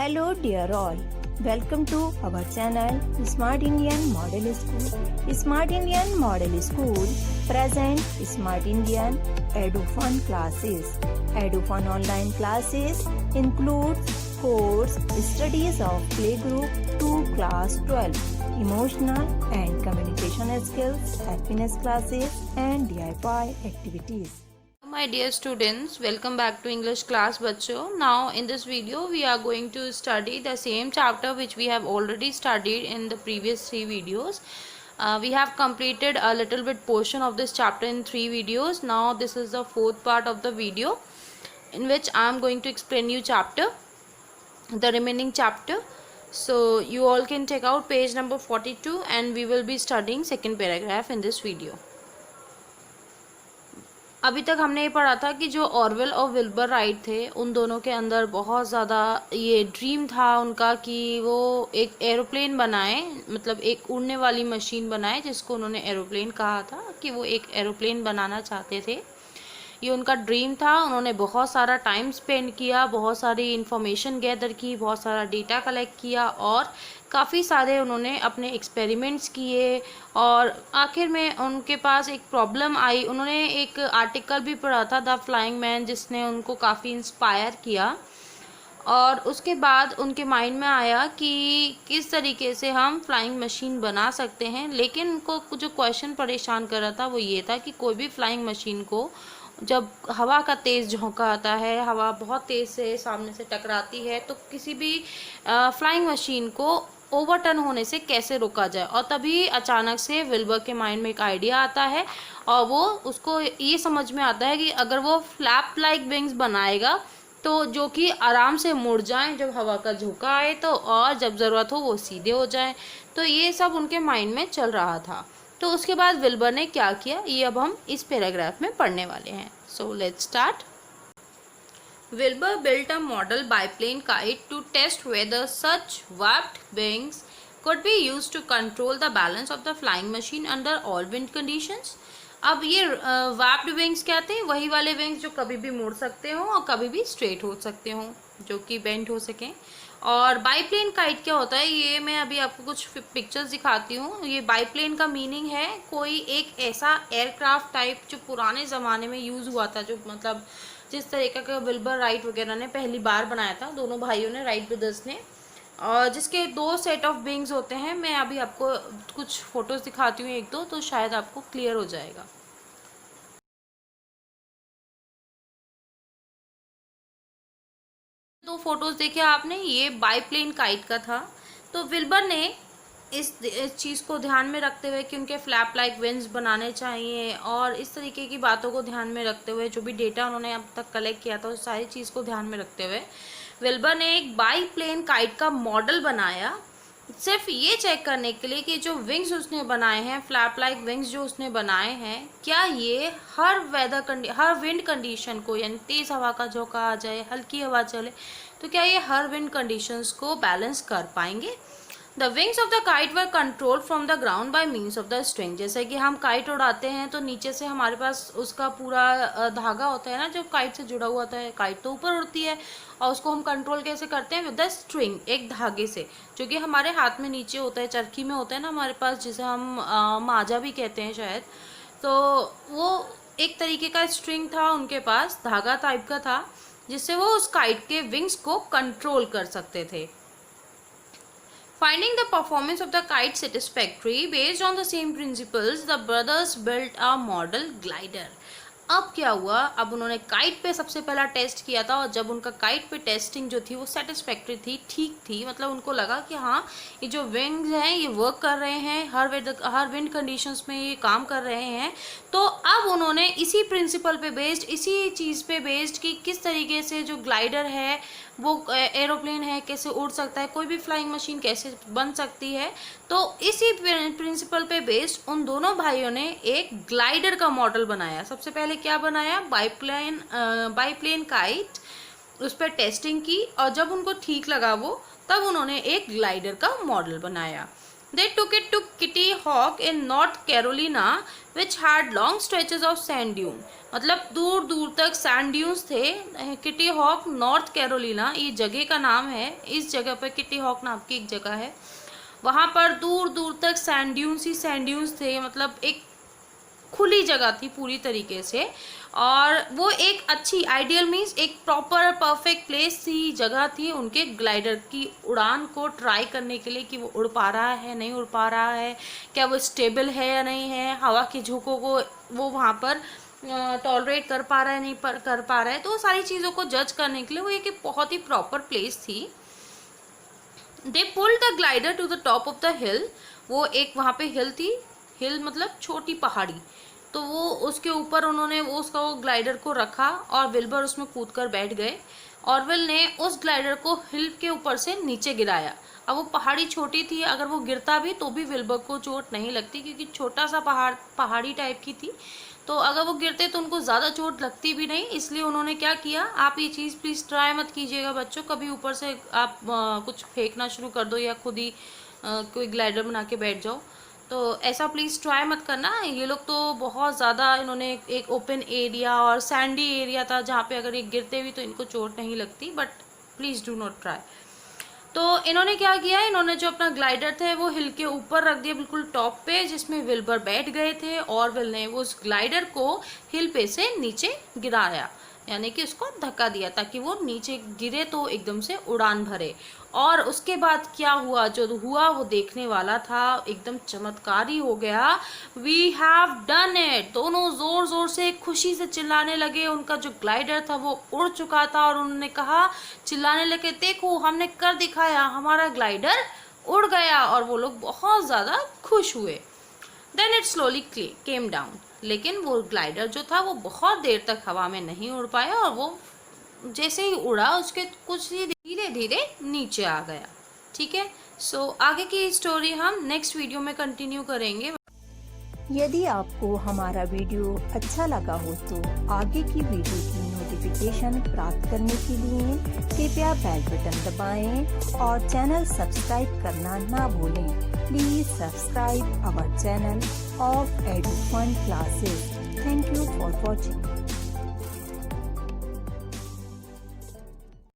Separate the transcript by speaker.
Speaker 1: Hello dear all, welcome to our channel Smart Indian Model School. Smart Indian Model School present Smart Indian EduFun classes. EduFun online classes includes course studies of playgroup to class 12, emotional and communication skills, happiness classes and DIY activities.
Speaker 2: My dear students, welcome back to English class बच्चों. Now in this video we are going to study the same chapter which we have already studied in the previous 3 videos. We have completed a little bit portion of this chapter in 3 videos. Now this is the 4th part of the video in which I am going to explain you the remaining chapter. So you all can take out page number 42 and we will be studying second paragraph in this video. अभी तक हमने ये पढ़ा था कि जो Orwell और Wilbur right थे उन दोनों के अंदर बहुत ज़्यादा ये ड्रीम था उनका कि वो एक एरोप्लेन बनाए, मतलब एक उड़ने वाली मशीन बनाए जिसको उन्होंने एरोप्लेन कहा था कि वो एक एरोप्लेन बनाना चाहते थे। ये उनका ड्रीम था। उन्होंने बहुत सारा टाइम स्पेंड किया, बहुत सारी इन्फॉर्मेशन गैदर की, बहुत सारा डेटा कलेक्ट किया और काफ़ी सारे उन्होंने अपने एक्सपेरिमेंट्स किए और आखिर में उनके पास एक प्रॉब्लम आई। उन्होंने एक आर्टिकल भी पढ़ा था द फ्लाइंग मैन जिसने उनको काफ़ी इंस्पायर किया और उसके बाद उनके माइंड में आया कि किस तरीके से हम फ्लाइंग मशीन बना सकते हैं। लेकिन उनको जो क्वेश्चन परेशान कर रहा था वो ये था कि कोई भी फ्लाइंग मशीन को जब हवा का तेज़ झोंका आता है, हवा बहुत तेज़ से सामने से टकराती है, तो किसी भी फ्लाइंग मशीन को ओवरटर्न होने से कैसे रोका जाए। और तभी अचानक से विल्बर के माइंड में एक आइडिया आता है और वो उसको ये समझ में आता है कि अगर वो फ्लैप लाइक विंग्स बनाएगा तो जो कि आराम से मुड़ जाएं जब हवा का झोंका आए तो, और जब ज़रूरत हो वो सीधे हो जाएं। तो ये सब उनके माइंड में चल रहा था। तो उसके बाद विल्बर ने क्या किया ये अब हम इस पैराग्राफ में पढ़ने वाले हैं। So let's start. Wilbur built a model biplane kite to test whether such warped wings could be used to control the balance of the flying machine under all wind conditions. अब ये warped wings क्या थे? वही वाले wings जो कभी भी मुड़ सकते हो और कभी भी स्ट्रेट हो सकते हो, जो कि बेंड हो सकें। और बाईप्लेन काइट क्या होता है ये मैं अभी आपको कुछ पिक्चर्स दिखाती हूँ। ये बाईप्लेन का मीनिंग है कोई एक ऐसा एयरक्राफ्ट टाइप जो पुराने ज़माने में यूज़ हुआ था, जो मतलब जिस तरीके का विल्बर राइट वगैरह ने पहली बार बनाया था, दोनों भाइयों ने, राइट ब्रदर्स ने, और जिसके 2 सेट ऑफ विंग्स होते हैं। मैं अभी आपको कुछ फोटोज़ दिखाती हूँ, 1-2, तो शायद आपको क्लियर हो जाएगा। दो फोटोज़ देखे आपने, ये बाईप्लेन काइट का था। तो विल्बर ने इस चीज़ को ध्यान में रखते हुए कि उनके फ्लैप लाइक विंग्स बनाने चाहिए और इस तरीके की बातों को ध्यान में रखते हुए, जो भी डेटा उन्होंने अब तक कलेक्ट किया था उस सारी चीज़ को ध्यान में रखते हुए विल्बर ने एक बाईप्लेन काइट का मॉडल बनाया, सिर्फ ये चेक करने के लिए कि जो विंग्स उसने बनाए हैं, फ्लैप लाइक विंग्स जो उसने बनाए हैं, क्या ये हर विंड कंडीशन को, यानी तेज़ हवा का झोंका आ जाए, हल्की हवा चले, तो क्या ये हर विंड कंडीशंस को बैलेंस कर पाएंगे। The wings of the kite were control from the ground by means of the string. जैसे कि हम काइट उड़ाते हैं तो नीचे से हमारे पास उसका पूरा धागा होता है ना, जो काइट से जुड़ा हुआ होता है। काइट तो ऊपर उड़ती है और उसको हम कंट्रोल कैसे करते हैं? विद द स्ट्रिंग, एक धागे से, जो कि हमारे हाथ में नीचे होता है, चरखी में होता है ना हमारे पास, जिसे हम माजा भी कहते हैं शायद। तो वो एक तरीके का स्ट्रिंग था उनके पास, धागा टाइप का था, जिससे वो उस काइट के विंग्स को कंट्रोल कर सकते थे। Finding the performance of the kite satisfactory based on the same principles, the brothers built a model glider. अब क्या हुआ? अब उन्होंने काइट पे सबसे पहला टेस्ट किया था और जब उनका काइट पे टेस्टिंग जो थी वो सेटिस्फैक्ट्री थी, ठीक थी, मतलब उनको लगा कि हाँ ये जो विंग्स हैं ये वर्क कर रहे हैं, हर विंड कंडीशंस में ये काम कर रहे हैं। तो अब उन्होंने इसी प्रिंसिपल पे बेस्ड, इसी चीज़ पे बेस्ड कि किस तरीके से जो ग्लाइडर है, वो एरोप्लेन है, कैसे उड़ सकता है, कोई भी फ्लाइंग मशीन कैसे बन सकती है, तो इसी प्रिंसिपल पे बेस्ड उन दोनों भाइयों ने एक ग्लाइडर का मॉडल बनाया। सबसे पहले क्या बनाया? बाईप्लेन काइट, उस पर टेस्टिंग की और जब उनको ठीक लगा वो, तब उन्होंने एक ग्लाइडर का मॉडल बनाया। They took it to Kitty Hawk in North Carolina, which had long stretches of sand dune. मतलब दूर दूर तक सैंड ड्यून्स थे. किटी हॉक नॉर्थ कैरोलिना ये जगह का नाम है. इस जगह पर किटी हॉक नाम की एक जगह है. वहाँ पर दूर दूर तक सैंड ड्यून्स ही सैंड ड्यून्स थे. मतलब एक खुली जगह थी पूरी तरीके से. और वो एक अच्छी आइडियल मीन्स एक प्रॉपर परफेक्ट प्लेस थी, जगह थी उनके ग्लाइडर की उड़ान को ट्राई करने के लिए कि वो उड़ पा रहा है नहीं उड़ पा रहा है, क्या वो स्टेबल है या नहीं है, हवा के झोंकों को वो वहाँ पर टॉलरेट कर पा रहा है नहीं कर पा रहा है. तो वो सारी चीज़ों को जज करने के लिए वो एक बहुत ही प्रॉपर प्लेस थी. They pulled the glider to the top of the hill. वो एक वहाँ पे हिल थी. हिल मतलब छोटी पहाड़ी. तो वो उसके ऊपर उन्होंने वो ग्लाइडर को रखा और विल्बर उसमें कूदकर बैठ गए. ऑरवेल ने उस ग्लाइडर को हिल के ऊपर से नीचे गिराया. अब वो पहाड़ी छोटी थी, अगर वो गिरता भी तो भी विल्बर को चोट नहीं लगती क्योंकि छोटा सा पहाड़ी टाइप की थी. तो अगर वो गिरते तो उनको ज़्यादा चोट लगती भी नहीं. इसलिए उन्होंने क्या किया, आप ये चीज़ प्लीज़ ट्राई मत कीजिएगा बच्चों. कभी ऊपर से आप कुछ फेंकना शुरू कर दो या खुद ही कोई ग्लाइडर बना के बैठ जाओ, तो ऐसा प्लीज़ ट्राई मत करना. ये लोग तो बहुत ज़्यादा इन्होंने एक ओपन एरिया और सैंडी एरिया था जहाँ पे अगर ये गिरते भी तो इनको चोट नहीं लगती. But please do not try. तो इन्होंने क्या किया, इन्होंने जो अपना ग्लाइडर थे वो हिल के ऊपर रख दिया बिल्कुल टॉप पे जिसमें विल्बर बैठ गए थे. और विल ने वो उस ग्लाइडर को हिल पे से नीचे गिराया, यानी कि उसको धक्का दिया ताकि वो नीचे गिरे तो एकदम से उड़ान भरे. और उसके बाद क्या हुआ, जो हुआ वो देखने वाला था, एकदम चमत्कारी हो गया. We have done it. दोनों जोर जोर से खुशी से चिल्लाने लगे. उनका जो ग्लाइडर था वो उड़ चुका था और उन्होंने कहा, चिल्लाने लगे, देखो हमने कर दिखाया, हमारा ग्लाइडर उड़ गया. और वो लोग बहुत ज़्यादा खुश हुए. Then it slowly came down. लेकिन वो ग्लाइडर जो था वो बहुत देर तक हवा में नहीं उड़ पाया और वो जैसे ही उड़ा उसके कुछ ही धीरे धीरे नीचे आ गया. ठीक है. सो आगे की स्टोरी हम नेक्स्ट वीडियो में कंटिन्यू करेंगे.
Speaker 1: यदि आपको हमारा वीडियो अच्छा लगा हो तो आगे की वीडियो की नोटिफिकेशन प्राप्त करने के लिए कृपया बेल बटन दबाएं और चैनल सब्सक्राइब करना ना भूलें. Please subscribe our channel of Edufun classes. Thank you for watching.